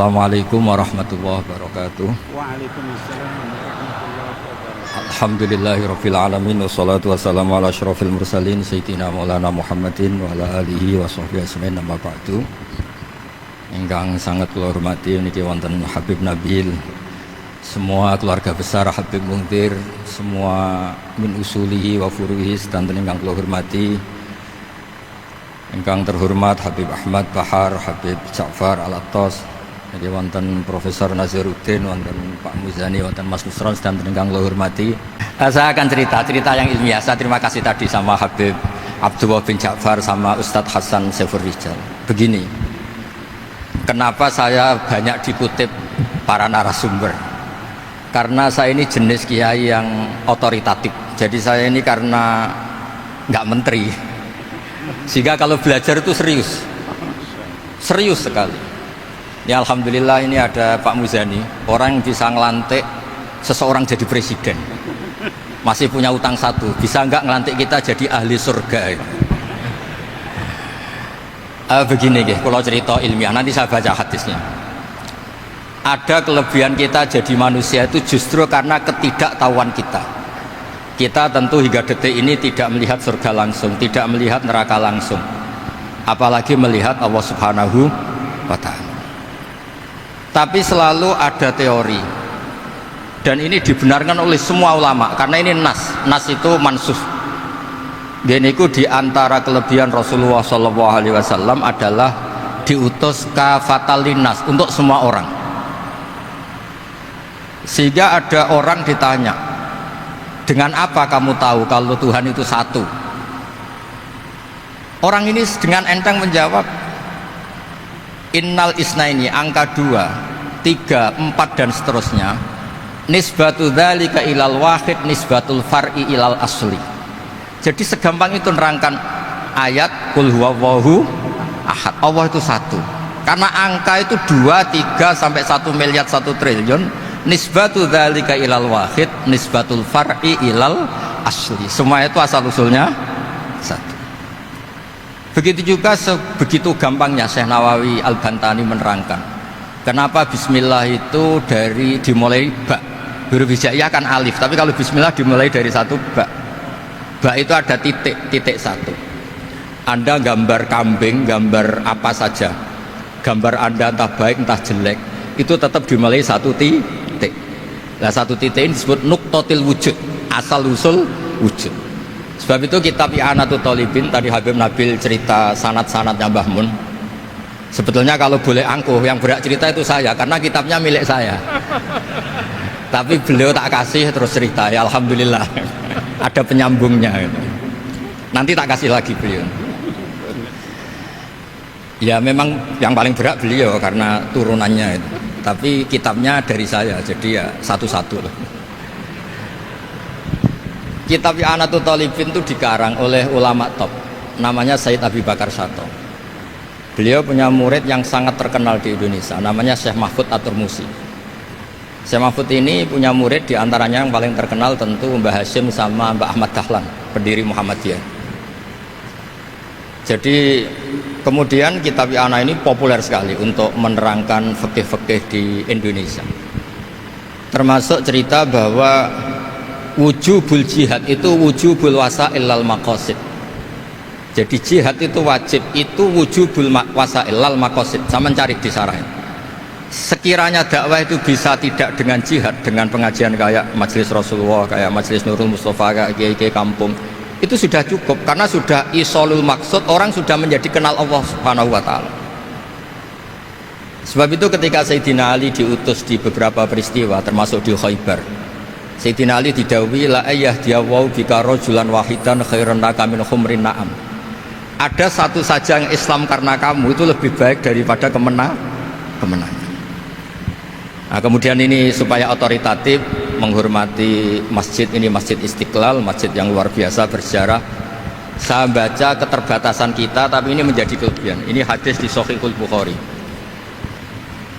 Assalamualaikum warahmatullahi wabarakatuh. Waalaikumsalam warahmatullahi wabarakatuh. Alhamdulillahirabbil alamin wassalatu wassalamu ala asyrofil mursalin sayyidina Maulana Muhammadin wa ala alihi wa sahbihi ajmain amma ba'du. Ingkang sangat kula hormati niki wonten Habib Nabil, semua keluarga besar Habib Muntir, semua min usulihi wa furuhi sedanten ingkang kula hormati. Ingkang terhormat Habib Ahmad Bahar, Habib Ja'far Al-Attas, jadi wonten Profesor Naziruddin, wonten Pak Muzani, wonten Mas Nusron dan ingkang kula hormati. Saya akan cerita yang ilmiah. Saya terima kasih tadi sama Habib Abdullah bin Ja'far sama Ustadz Hasan Saifur Rijal. Begini, kenapa saya banyak dikutip para narasumber? Karena saya ini jenis kiai yang otoritatif. Jadi saya ini karena nggak menteri, sehingga kalau belajar itu serius sekali. Ya alhamdulillah ini ada Pak Muzani, orang yang bisa ngelantik seseorang jadi presiden, masih punya utang satu, bisa nggak ngelantik kita jadi ahli surga. Begini kalau cerita ilmiah, nanti saya baca hadisnya. Ada kelebihan kita jadi manusia itu justru karena ketidaktahuan kita. Kita tentu hingga detik ini tidak melihat surga langsung, tidak melihat neraka langsung, apalagi melihat Allah Subhanahu wa Ta'ala. Tapi selalu ada teori, dan ini dibenarkan oleh semua ulama karena ini nas itu mansuh. Dan itu diantara kelebihan Rasulullah SAW adalah diutus kafatan linnas, untuk semua orang. Sehingga ada orang ditanya, dengan apa kamu tahu kalau Tuhan itu satu? Orang ini dengan enteng menjawab, innal isnaini, angka 2, 3, 4 dan seterusnya, nisbatu dzalika ilal wahid nisbatul far'i ilal asli. Jadi segampang itu nerangkan ayat qul huwallahu ahad, Allah itu satu. Karena angka itu 2, 3 sampai 1 miliar 1 triliun, nisbatu dzalika ilal wahid nisbatul far'i ilal asli. Semua itu asal usulnya satu. Begitu juga begitu gampangnya Syekh Nawawi Al-Bantani menerangkan kenapa bismillah itu dimulai ba. Huruf hijaiyah kan alif, tapi kalau bismillah dimulai dari satu ba. Ba itu ada titik satu. Anda gambar kambing, gambar apa saja, gambar Anda entah baik entah jelek, itu tetap dimulai satu titik. Nah satu titik ini disebut nuqtatil wujud, asal usul wujud. Sebab itu kitab I'anatul Thalibin, tadi Habib Nabil cerita sanad-sanadnya Mbah Mun. Sebetulnya kalau boleh angkuh, yang berhak cerita itu saya, karena kitabnya milik saya. Tapi beliau tak kasih terus cerita, ya alhamdulillah. Ada penyambungnya gitu. Nanti tak kasih lagi beliau. Ya memang yang paling berat beliau karena turunannya itu. Tapi kitabnya dari saya, jadi ya satu-satu loh. Kitab I'anatul Thalibin itu dikarang oleh ulama top, namanya Sayyid Abi Bakar Sato. Beliau punya murid yang sangat terkenal di Indonesia, namanya Syekh Mahfud At-Turmusi. Syekh Mahfud ini punya murid, diantaranya yang paling terkenal tentu Mbah Hashim sama Mbah Ahmad Dahlan, pendiri Muhammadiyah. Jadi kemudian kitab I'anah ini populer sekali untuk menerangkan fikih-fikih di Indonesia. Termasuk cerita bahwa wujubul jihad itu wujubul wasail lal maqasid. Jadi jihad itu wajib, itu wujubul wasail lal maqasid. Saya mencari di sarah. Sekiranya dakwah itu bisa tidak dengan jihad, dengan pengajian kayak Majelis Rasulullah, kayak Majelis Nurul Mustafa, kayak kiai-kiai kampung, itu sudah cukup karena sudah isolul maksud, orang sudah menjadi kenal Allah Subhanahu wa Ta'ala. Sebab itu ketika Sayyidina Ali diutus di beberapa peristiwa termasuk di Khaybar, Sayyidina Ali didhawuhi la ayyahdiyawu bika rajulan wahidan khairan laka min humrin na'am. Ada satu saja yang Islam karena kamu itu lebih baik daripada kemenangan. Nah, kemudian ini supaya otoritatif menghormati masjid ini, Masjid Istiqlal, masjid yang luar biasa bersejarah. Saya baca keterbatasan kita, tapi ini menjadi kelebihan. Ini hadis di Shahihul Bukhari.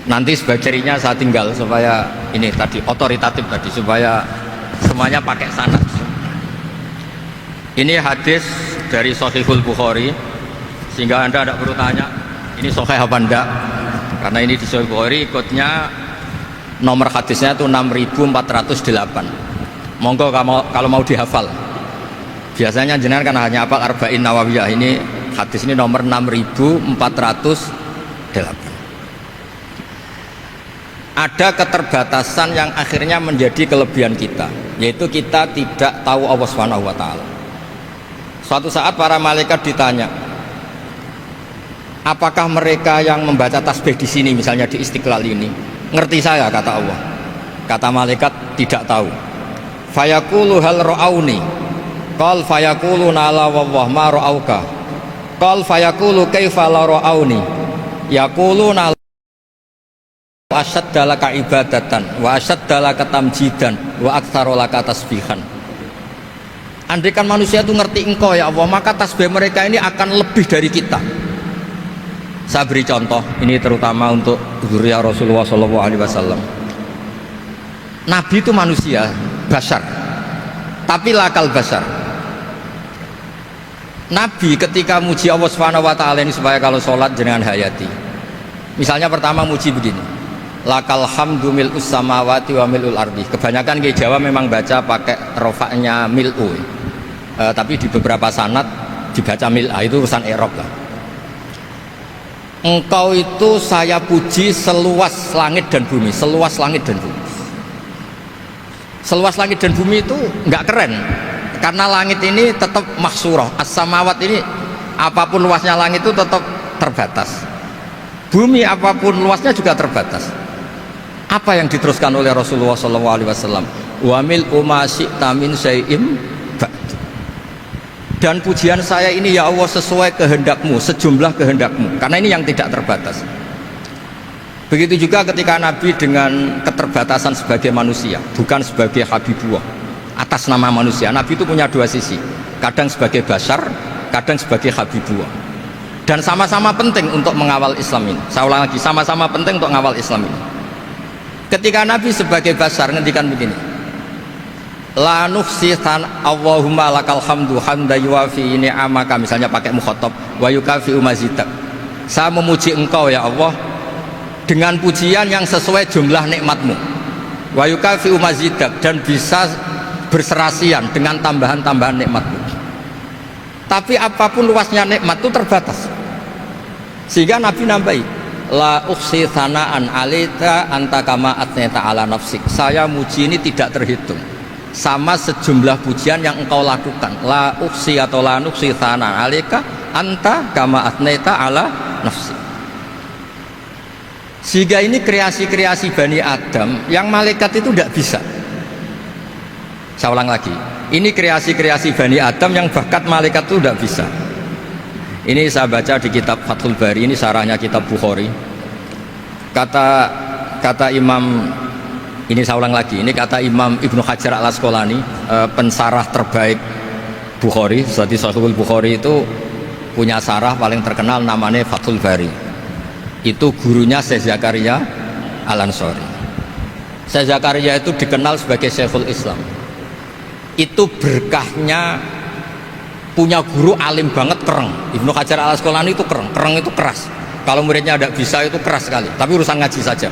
Nanti sebagai cirinya saya tinggal supaya ini tadi otoritatif tadi, supaya semuanya pakai sanad. Ini hadis dari Shahihul Bukhari, sehingga Anda tidak perlu tanya ini sahih apa enggak, karena ini di Sahih Bukhari ikutnya nomor hadisnya itu 6408. Monggo kalau mau dihafal. Biasanya jenengan kan hanya apa Arba'in Nawawiyah, ini hadis ini nomor 6408. Ada keterbatasan yang akhirnya menjadi kelebihan kita, yaitu kita tidak tahu Allah Subhanahu wa taala. Suatu saat para malaikat ditanya, apakah mereka yang membaca tasbih di sini misalnya di Istiqlal ini ngerti saya, kata Allah. Kata malaikat, tidak tahu. Fayaqulu hal ra'auni. Qal fayaqulu la wallah ma ra'auka. Qal fayaqulu kaifa la ra'auni. Yaquluna asyadda laka ibadatan wa asyadda laka tamjidan wa aktsara laka tasbihan. Andaikan manusia itu ngerti engkau ya Allah, maka tasbih mereka ini akan lebih dari kita. Saya beri contoh, ini terutama untuk dzurriyyah Rasulullah SAW. Nabi itu manusia, basar, tapi lakal basar. Nabi ketika muji Allah Subhanahu wa taala ini supaya kalau sholat jangan hayati. Misalnya pertama muji begini, lakal hamdu mil'us samawati wa mil'ul ardi. Kebanyakan di Jawa memang baca pakai rofaknya mil'u, tapi di beberapa sanad dibaca mil'a, itu urusan i'rab lah. Engkau itu saya puji seluas langit dan bumi, seluas langit dan bumi. Seluas langit dan bumi itu nggak keren, karena langit ini tetap mahsurah, as-samawat ini apapun luasnya langit itu tetap terbatas, bumi apapun luasnya juga terbatas. Apa yang diteruskan oleh Rasulullah SAW? Wa mil'u ma syi'ta min syai'in ba'd. Dan pujian saya ini ya Allah sesuai kehendakmu, sejumlah kehendakmu, karena ini yang tidak terbatas. Begitu juga ketika Nabi dengan keterbatasan sebagai manusia, bukan sebagai Habibullah, atas nama manusia. Nabi itu punya dua sisi, kadang sebagai basar, kadang sebagai Habibullah, dan sama-sama penting untuk mengawal Islam ini. Saya ulang lagi, sama-sama penting untuk mengawal Islam ini. Ketika Nabi sebagai basar ngendikan begini, la nuhsi Allahumma lakal hamdu hamda yuwafi ni'amaka, misalnya pakai mukhatab, wa yukafi umazidak. Saya memuji engkau ya Allah dengan pujian yang sesuai jumlah nikmatmu, wa yukafi umazidak, dan bisa berserasian dengan tambahan-tambahan nikmatmu. Tapi apapun luasnya nikmat itu terbatas, sehingga Nabi nambahi, la ukhsi thana'an alita anta kama atneta ala nafsik. Saya muji ini tidak terhitung, sama sejumlah pujian yang engkau lakukan. La ukhsi atau la nukhsi thana'an alika anta kama atneta ala nafsik. Sehingga ini kreasi-kreasi Bani Adam yang malaikat itu tidak bisa. Saya ulang lagi, ini kreasi-kreasi Bani Adam yang bakat malaikat itu tidak bisa. Ini saya baca di kitab Fathul Bari, ini sarahnya kitab Bukhari. Kata Imam, ini saya ulang lagi, ini kata Imam Ibnu Hajar al-Asqalani, pensarah terbaik Bukhari. Jadi Sahihul Bukhari itu punya sarah paling terkenal namanya Fathul Bari. Itu gurunya Syekh Zakaria Al-Ansari. Syekh Zakaria itu dikenal sebagai Syekhul Islam. Itu berkahnya punya guru alim banget, kereng. Ibnu Hajar al-Asqalani itu kereng itu keras. Kalau muridnya tidak bisa itu keras sekali, tapi urusan ngaji saja.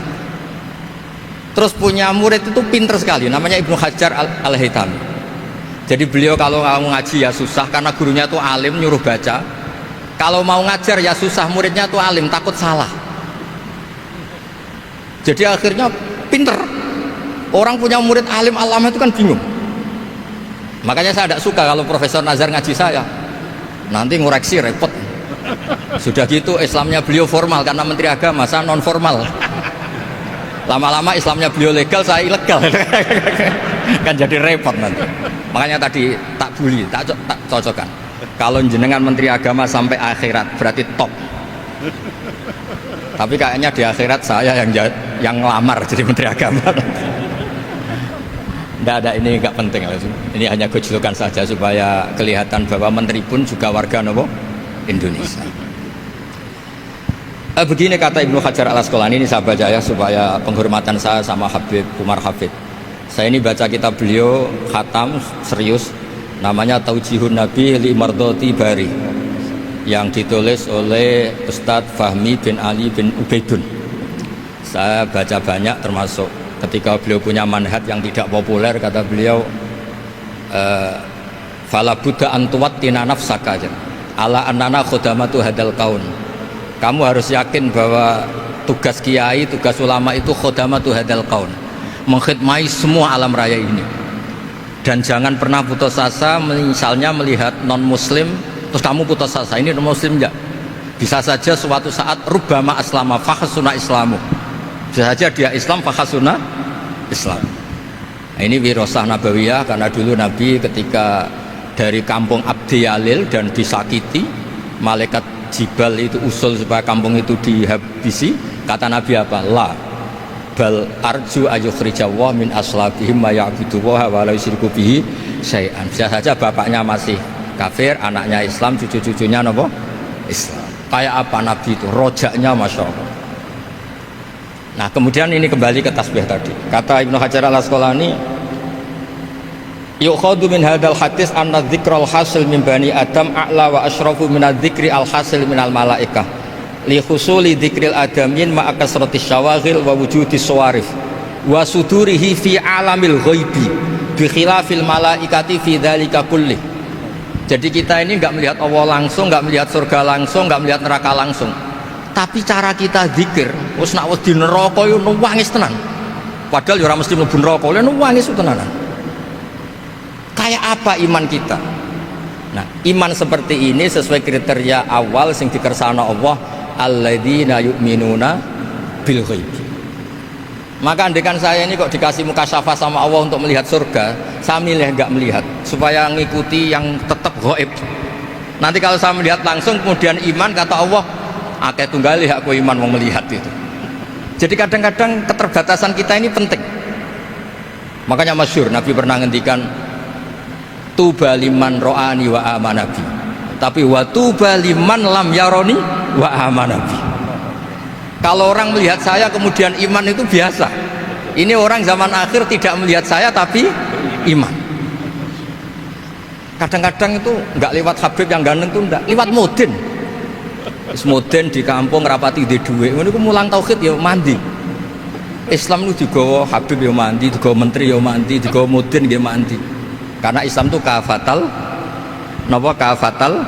Terus punya murid itu pinter sekali, namanya Ibnu Hajar al-Haytami. Jadi beliau kalau mau ngaji ya susah, karena gurunya itu alim, nyuruh baca. Kalau mau ngajar ya susah, muridnya itu alim, takut salah. Jadi akhirnya pinter. Orang punya murid alim alama itu kan bingung. Makanya saya tidak suka kalau Profesor Nazar ngaji saya, nanti ngoreksi repot. Sudah gitu Islamnya beliau formal karena Menteri Agama, saya non formal. Lama-lama Islamnya beliau legal, saya ilegal. Kan jadi repot nanti. Makanya tadi tak bully, tak cocokkan. Kalau jenengan Menteri Agama sampai akhirat berarti top. Tapi kayaknya di akhirat saya yang ngelamar jadi Menteri Agama. Tidak ada, ini nggak penting. Ini hanya gejolokan saja supaya kelihatan bahwa menteri pun juga warga Indonesia. Begini kata Ibnu Hajar al-Asqalani, ini saya baca ya supaya penghormatan saya sama Habib Umar Hafid. Saya ini baca kitab beliau khatam serius, namanya Taujihun Nabi li Mardoti Bari, yang ditulis oleh Ustadz Fahmi bin Ali bin Ubaidun. Saya baca banyak, termasuk ketika beliau punya manhaj yang tidak populer, kata beliau, fala buddha antuwattina nafsaka ala annana khudamatu hadal kaun. Kamu harus yakin bahwa tugas kiai, tugas ulama itu khudamatu hadal kaun, mengkhidmati semua alam raya ini. Dan jangan pernah putus asa, misalnya melihat non muslim terus kamu putus asa, ini non muslim enggak. Bisa saja suatu saat rubbama aslama fakhasuna islamu, bisa saja dia Islam fakhasuna Islam. Nah, ini wirasah nabawiyah, karena dulu Nabi ketika dari kampung Abdi Yalil dan disakiti, malaikat Jibal itu usul supaya kampung itu dihabisi, kata Nabi apa? La bal arju ayukhrijawah min aslabihim ma ya'budu wa la yusyriku bihi syai'an. Bisa saja bapaknya masih kafir, anaknya Islam, cucu-cucunya apa? Islam. Kayak apa Nabi itu, rojaknya Masya Allah. Nah kemudian ini kembali ke tasbih tadi, kata Ibnu Hajar al-Asqalani, yukhadu min hadal hadis anna dzikral hasil min bani adam a'la wa asyrafu min adzikri al-hasil min al-malaikah li khusuli dzikril adamin ma akasratis syawaghil wa wujudis sawarif wa sudurihi fi alamil ghaibi bi khilafil malaikati fi dzalika kullih. Jadi kita ini nggak melihat Allah langsung, nggak melihat surga langsung, nggak melihat neraka langsung, tapi cara kita zikir wis nak wedi neraka yo nuwangis tenan, padahal yo ora mesti mlebu neraka, lha nuwangis tenanan. Kayak apa iman kita? Nah, iman seperti ini sesuai kriteria awal sing dikersakno Allah, alladzina yu'minuna bil ghaib. Maka andekan saya ini kok dikasih mukasyafah sama Allah untuk melihat surga, saya milih nggak melihat supaya ngikuti yang tetap gaib. Nanti kalau saya melihat langsung kemudian iman, kata Allah, akeh tunggalih aku iman mau melihat itu. Jadi kadang-kadang keterbatasan kita ini penting. Makanya masyhur Nabi pernah ngendikan, tuba liman ro'ani wa amanabi, tapi wa tuba liman lam yaroni wa amanabi. Kalau orang melihat saya kemudian iman itu biasa. Ini orang zaman akhir tidak melihat saya tapi iman. Kadang-kadang itu nggak lewat Habib yang ganteng itu, enggak, lewat Mudin. Mudin di kampung rapati di duit, ini mulang tauhid ya mandi. Islam itu digawa Habib ya mandi, digawa menteri ya mandi, digawa Mudin ya mandi. Karena Islam itu kafatal, napa kafatal.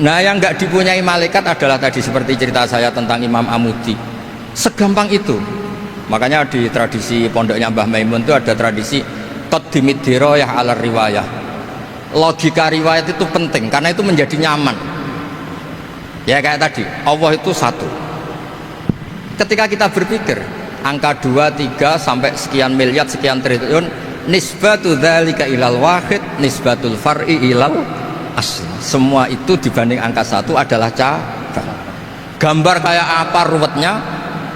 Nah yang nggak dipunyai malaikat adalah tadi seperti cerita saya tentang Imam Amudi. Segampang itu. Makanya di tradisi pondoknya Mbah Maimun itu ada tradisi qaddimid dirayah ala riwayah. Logika riwayat itu penting karena itu menjadi nyaman. Ya kayak tadi, Allah itu satu. Ketika kita berpikir angka 2, 3 sampai sekian miliar, sekian triliun, nisbatu dzalika ilal wahid, nisbatul far'i ilal asli. Semua itu dibanding angka 1 adalah cabang. Gambar kayak apa ruwetnya,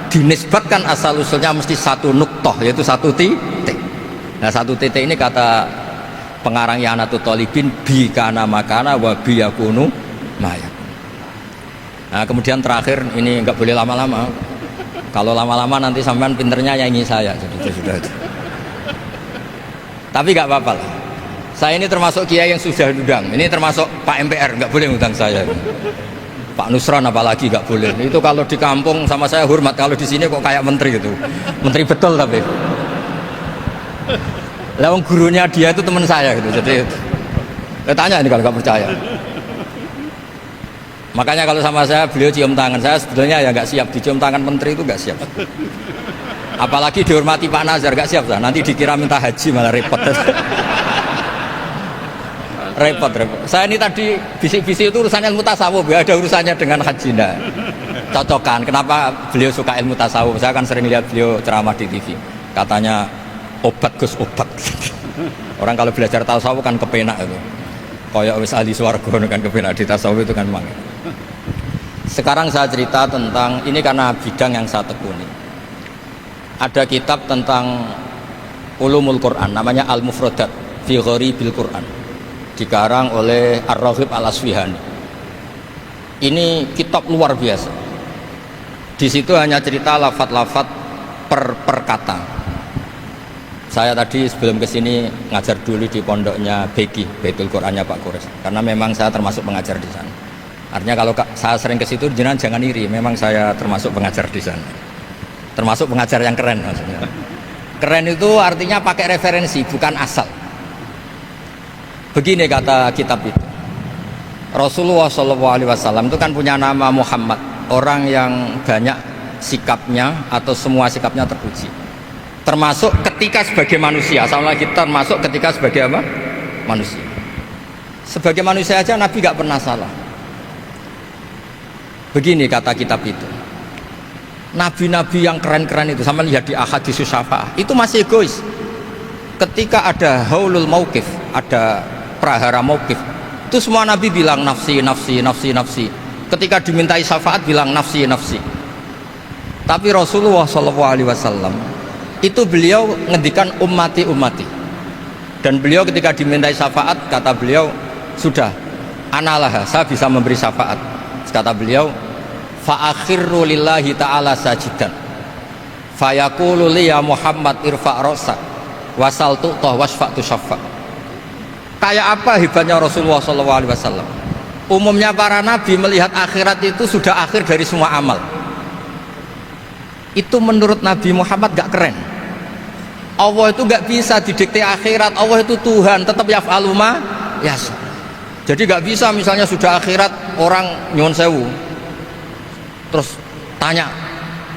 dinisbatkan asal usulnya mesti satu nuktoh, yaitu satu titik. Nah satu titik ini kata pengarang Yanatul Thalibin, bi kana makana wa bi yakunu maya. Nah kemudian terakhir ini nggak boleh lama-lama. Kalau lama-lama nanti sampean pinternya nyanyi saya. Jadi sudah. Tapi nggak apa-apa lah. Saya ini termasuk kiai yang sudah diundang. Ini termasuk Pak MPR, nggak boleh undang saya. Pak Nusron apalagi nggak boleh. Itu kalau di kampung sama saya hormat, kalau di sini kok kayak menteri gitu. Menteri betul tapi. Lah gurunya dia itu teman saya gitu. Jadi tanya ini kalau nggak percaya. Makanya kalau sama saya beliau cium tangan, saya sebetulnya ya nggak siap dicium tangan menteri, itu nggak siap. Apalagi dihormati Pak Nazar, nggak siap. Nanti dikira minta haji malah repot. repot. Saya ini tadi bisik-bisik itu urusannya ilmu tasawuf, ya ada urusannya dengan haji. Nah, cocokan. Kenapa beliau suka ilmu tasawuf? Saya kan sering lihat beliau ceramah di TV. Katanya obat Gus obat. Orang kalau belajar tasawuf kan kepenak itu. Kayak wis ahli swarga kan kepenak di tasawuf itu kan mang. Sekarang saya cerita tentang ini karena bidang yang saya tekuni. Ada kitab tentang ulumul Quran namanya Al-Mufradat fi Gharibil Quran. Dikarang oleh Ar-Raghib Al-Asfihani. Ini kitab luar biasa. Di situ hanya cerita lafat-lafat per kata. Saya tadi sebelum kesini ngajar dulu di pondoknya Beki, Baitul Qurannya Pak Kures. Karena memang saya termasuk pengajar di sana. Artinya kalau saya sering ke situ, jangan iri. Memang saya termasuk pengajar di sana. Termasuk pengajar yang keren maksudnya. Keren itu artinya pakai referensi, bukan asal. Begini kata kitab itu. Rasulullah SAW itu kan punya nama Muhammad, orang yang banyak sikapnya atau semua sikapnya terpuji. Termasuk ketika sebagai manusia, sama kita termasuk ketika sebagai apa? Manusia. Sebagai manusia aja Nabi gak pernah salah. Begini kata kitab itu. Nabi-nabi yang keren-keren itu, sama lihat di ahadits syafa'ah, itu masih egois. Ketika ada haulul mauqif, ada prahara mauqif, itu semua Nabi bilang nafsi, nafsi, nafsi, nafsi. Ketika dimintai syafaat bilang nafsi, nafsi. Tapi Rasulullah SAW itu beliau ngendikan ummati, ummati. Dan beliau ketika dimintai syafaat, kata beliau, sudah, analah, saya bisa memberi syafaat. Kata beliau, fa'akhirru lillahi ta'ala sajidan fayaqulu li ya Muhammad irfa' ra'sak wasal tu'tah wasfa'tu syaffa'. Kayak apa hebatnya Rasulullah SAW? Umumnya para nabi melihat akhirat itu sudah akhir dari semua amal. Itu menurut Nabi Muhammad gak keren. Allah itu gak bisa didikte akhirat. Allah itu Tuhan, tetap yaf'alu ma yasha. Jadi gak bisa misalnya sudah akhirat orang nyuwun sewu terus tanya,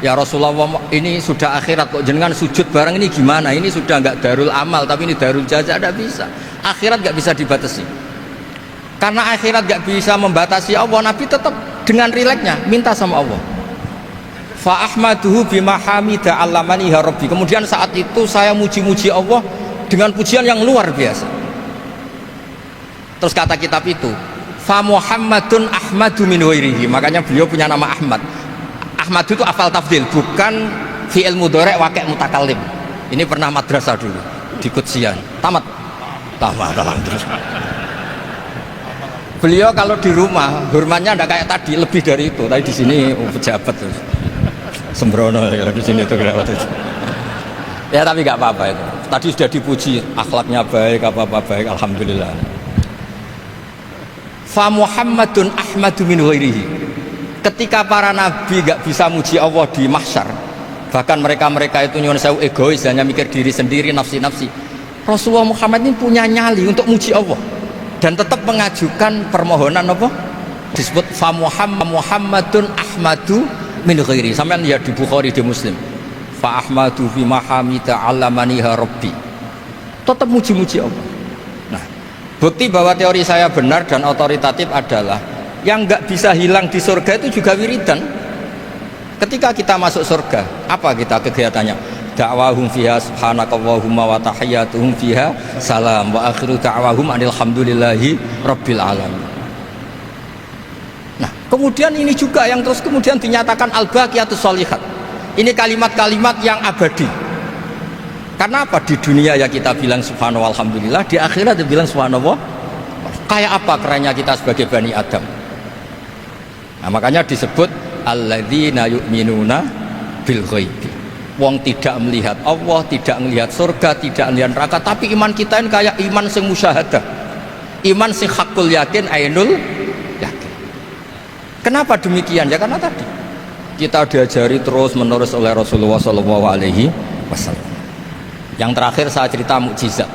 ya Rasulullah ini sudah akhirat kok jenengan sujud bareng ini gimana? Ini sudah nggak darul amal tapi ini darul jaza. Tidak bisa. Akhirat nggak bisa dibatasi. Karena akhirat nggak bisa membatasi Allah, Nabi tetap dengan rileksnya minta sama Allah. Fa ahmaduhu bima hamida allamani ya rabbi. Kemudian saat itu saya muji-muji Allah dengan pujian yang luar biasa. Terus kata kitab itu, fa Muhammadun Ahmadu min ghairihi. Makanya beliau punya nama Ahmad. Ahmad itu afal tafdil, bukan fi'il mudhari' waqi' mutakallim. Ini pernah madrasah dulu di Kutsian. Tamat terus. Beliau kalau di rumah hormatnya enggak kayak tadi, lebih dari itu. Tadi di sini pejabat terus. Sembrono kalau di sini itu kenapa itu. Ya tapi enggak apa-apa itu. Tadi sudah dipuji, akhlaknya baik, apa-apa baik, alhamdulillah. Fa Muhammadun Ahmadu min ghairihi. Ketika para nabi gak bisa muji Allah di mahsyar, bahkan mereka itu nyuwun sewu egois, hanya mikir diri sendiri, nafsi-nafsi. Rasulullah Muhammad ini punya nyali untuk muji Allah dan tetap mengajukan permohonan apa? Disebut fa Muhammadun Ahmadu min ghairihi. Sampeyan lihat di Bukhari, di Muslim. Fa Ahmadu fi mahamida allamaniha rabbi. Tetap muji-muji Allah. Bukti bahwa teori saya benar dan otoritatif adalah yang nggak bisa hilang di surga itu juga wiridan. Ketika kita masuk surga, apa kita kegiatannya? Da'wahum fiha subhanakallahumma wa tahiyyatuhum fiha salam wa akhiru da'wahum alhamdulillahi rabbil alamin. Nah, kemudian ini juga yang terus kemudian dinyatakan al-baqiyatus sholihat. Ini kalimat-kalimat yang abadi. Karena apa? Di dunia ya kita bilang subhanallah alhamdulillah, di akhirat dia bilang subhanallah. Kayak apa kerennya kita sebagai Bani Adam. Nah, makanya disebut alladzina yu'minuna bil ghaibi. Wong tidak melihat Allah, tidak melihat surga, tidak melihat neraka, tapi iman kita ini kayak iman sing musyahadah. Iman sing hakul yakin, ainul yakin. Kenapa demikian? Ya karena tadi kita diajari terus menerus oleh Rasulullah SAW. Yang terakhir saya cerita mukjizat.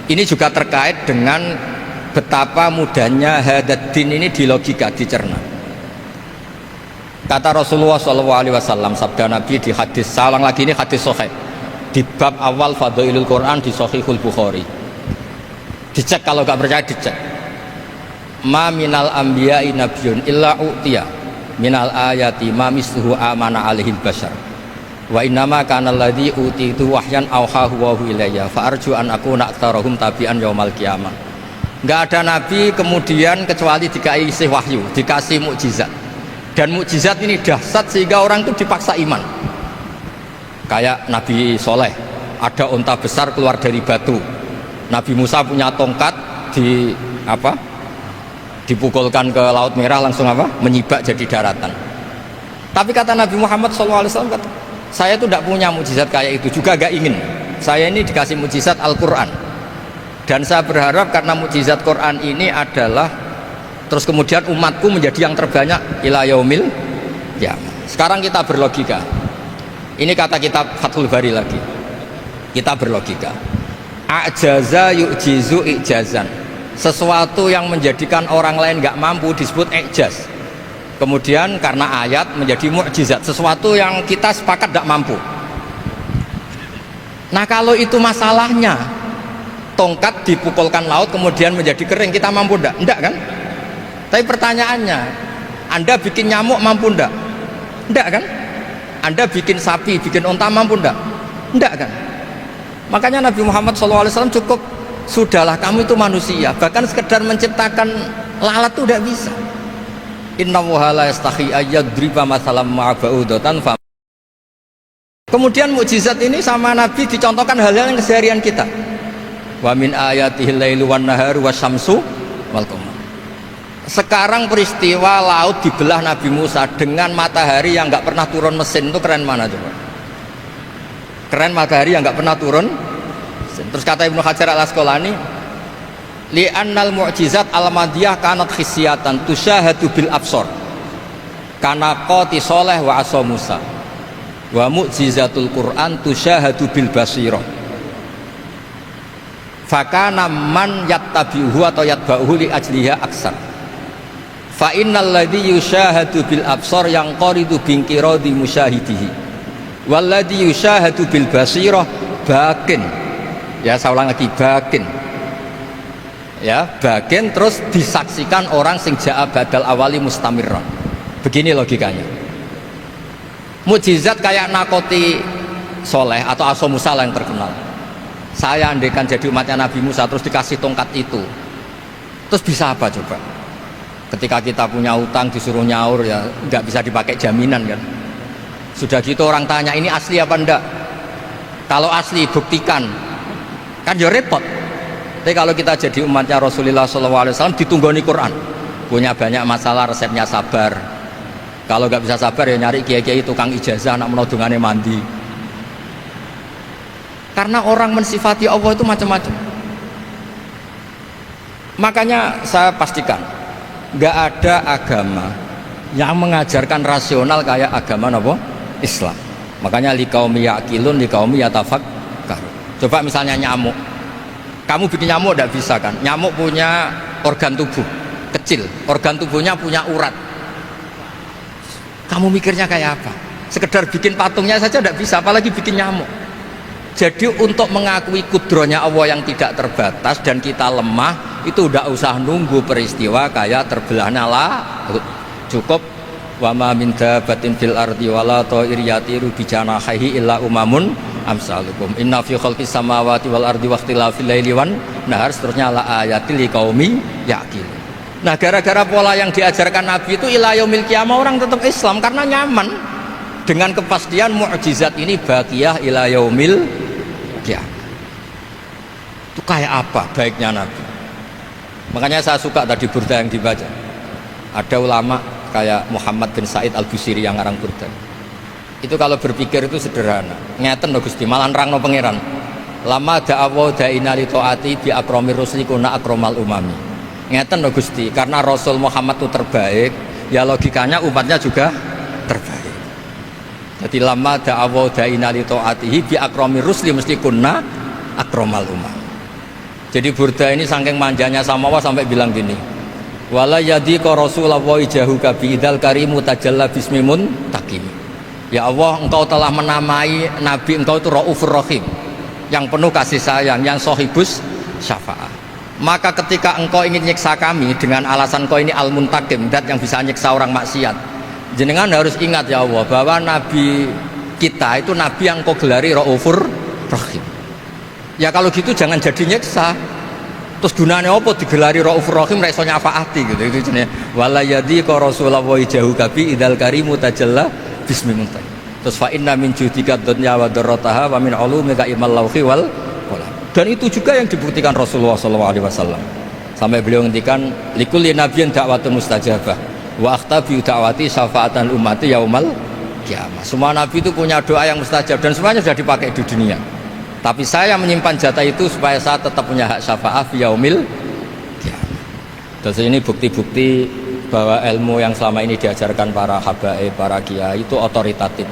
Ini juga terkait dengan betapa mudahnya hadat din ini di logika, dicerna. Kata Rasulullah SAW, sabda Nabi di hadis, saya ulang lagi ini hadis sahih di bab awal Fadailul Quran di Sahihul Bukhari. Dicek kalau gak percaya dicek. Ma minal anbiya'i nabiyyun illa u'tiya minal ayati ma misluhu amana alaihil bashar. Wa innama kana alladzi utitu wahyan auhahu wa ilayya fa arju an akuna aktsarahum tabi'an yaumal qiyamah. Enggak ada nabi kemudian kecuali dikasih wahyu, dikasih mukjizat. Dan mukjizat ini dahsyat sehingga orang itu dipaksa iman. Kayak Nabi Soleh, ada unta besar keluar dari batu. Nabi Musa punya tongkat dipukulkan ke Laut Merah langsung menyibak jadi daratan. Tapi kata Nabi Muhammad SAW, saya itu tidak punya mukjizat kayak itu, juga gak ingin. Saya ini dikasih mukjizat Al-Quran, dan saya berharap karena mukjizat Quran ini adalah Terus kemudian umatku menjadi yang terbanyak ila yaumil qiyamah. Sekarang kita berlogika. Ini kata kitab Fathul Bari lagi. Kita berlogika. A'jaza yu'jizu i'jazan. Sesuatu yang menjadikan orang lain nggak mampu disebut i'jaz. Kemudian karena ayat menjadi mukjizat, sesuatu yang kita sepakat tidak mampu. Nah kalau itu masalahnya, tongkat dipukulkan laut kemudian menjadi kering, kita mampu enggak? Enggak kan? Tapi pertanyaannya, Anda bikin nyamuk mampu enggak? Enggak kan? Anda bikin sapi, bikin unta mampu enggak? Enggak kan? Makanya Nabi Muhammad SAW cukup, sudahlah kamu itu manusia, bahkan sekedar menciptakan lalat itu tidak bisa. Inna wuhala yastahi ayyadriba masalam ma'ba'udatan. Kemudian mukjizat ini sama Nabi dicontohkan hal-hal yang keseharian kita. Wa min ayatihil lailu wan naharu wasyamsu wal qamar. Sekarang peristiwa laut dibelah Nabi Musa dengan matahari yang nggak pernah turun mesin, itu keren mana coba? Keren matahari yang nggak pernah turun mesin. Terus kata Ibnu Hajar al-Asqalani, li'annal mu'jizat al-madiyah kanat khisyatan tusyahadu bil absor kana qati soleh wa asa Musa wa mu'jizatul Qur'an tusyahadu bil basirah fakana man yattabi'uhu atau yatba'uhu li ajliha aksar fa innal ladhi yusyahadu bil absor yang qaridu bingkiradi musyahidihi wal ladhi yusyahadu bil basirah bakin. Ya saya ulang lagi, bakin. Ya, bagian terus disaksikan orang sing ja'a badal awali mustamirran. Begini logikanya. Mukjizat kayak nakoti soleh atau Asa Musa yang terkenal. Saya andaikan jadi umatnya Nabi Musa terus dikasih tongkat itu, terus bisa apa coba? Ketika kita punya utang disuruh nyaur, ya nggak bisa dipakai jaminan kan. Sudah gitu orang tanya ini asli apa enggak? Kalau asli buktikan, kan ya repot. Tapi kalau kita jadi umatnya Rasulullah SAW ditunggoni Quran, punya banyak masalah resepnya sabar. Kalau nggak bisa sabar ya nyari kiai-kiai tukang ijazah nak menodungannya mandi. Karena orang mensifati Allah itu macam-macam. Makanya saya pastikan nggak ada agama yang mengajarkan rasional kayak agama apa? Islam. Makanya liqaumi yaqilun liqaumi yatafakkarun. Coba misalnya nyamuk. Kamu bikin nyamuk tidak bisa kan? Nyamuk punya organ tubuh kecil, organ tubuhnya punya urat. Kamu mikirnya kayak apa? Sekedar bikin patungnya saja tidak bisa, apalagi bikin nyamuk. Jadi untuk mengakui kudrohnya Allah yang tidak terbatas dan kita lemah, itu tidak usah nunggu peristiwa kayak terbelahnya laut. Cukup wa ma min dabatin fil ardi wala ta'ir yatiru bi janahihi illa umamun amsalukum inna fi khalqis samawati wal ardi waqtilafil laili wan nahar, seterusnya la ayatil liqaumi yaqilun. Nah gara-gara pola yang diajarkan Nabi itu ila yaumil qiyamah orang tetap Islam karena nyaman dengan kepastian mukjizat ini baqiyah ila yaumil qiyamah. Itu kayak apa baiknya Nabi. Makanya saya suka tadi burda yang dibaca. Ada ulama kayak Muhammad bin Said Al-Busiri yang ngarang burda. Itu kalau berpikir itu sederhana. Ngeten lho Gusti, malah nerangno pangeran. Lama da'awa da'ina li ta'ati bi akramir rusli kuna akramal umami. Ngeten lho Gusti, karena Rasul Muhammad itu terbaik, ya logikanya umatnya juga terbaik. Jadi lama da'awa da'ina li ta'atihi bi akramir rusli mesti kuna akramal umami. Jadi burda ini saking manjanya sama Allah sampai bilang gini. Wala yadika Rasulullah jahuka bi idzal karimu tajalla bismimun takim. Ya Allah, engkau telah menamai Nabi engkau itu Raufur Rahim, yang penuh kasih sayang, yang sohibus syafa'ah. Maka ketika engkau ingin nyiksa kami dengan alasan engkau ini al-muntakim, dat yang bisa nyiksa orang maksiat, jenengan harus ingat ya Allah bahwa Nabi kita itu Nabi yang engkau gelari Raufur Rahim. Ya kalau gitu jangan jadi nyiksa. Terus gunanya apa digelari Raufur Rahim ra iso nyafaati gitu. Itu jenenge wala yadika Rasulullah jahuka bi idzal karimu tajalla bismillah. Terus fa inna min judika dunya wa darrataha wa min ulumika ilmal lauhi wal qalam. Dan itu juga yang dibuktikan Rasulullah SAW. Sampai beliau ngendikan likulli nabiyyin da'watun mustajabah wa akhtabi da'wati syafaatan ummati yaumal qiyamah. Semua nabi itu punya doa yang mustajab dan semuanya sudah dipakai di dunia. Tapi saya menyimpan jatah itu supaya saya tetap punya hak syafaat fi yaumil qiyamah. Terus ini bukti-bukti bahwa ilmu yang selama ini diajarkan para habaib, para kiai itu otoritatif.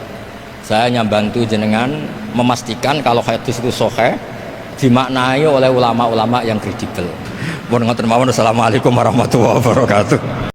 Saya hanya bantu jenengan memastikan kalau hadis itu sahih dimaknai oleh ulama-ulama yang kredibel. Mohon ngoten mawon. Assalamualaikum warahmatullahi wabarakatuh.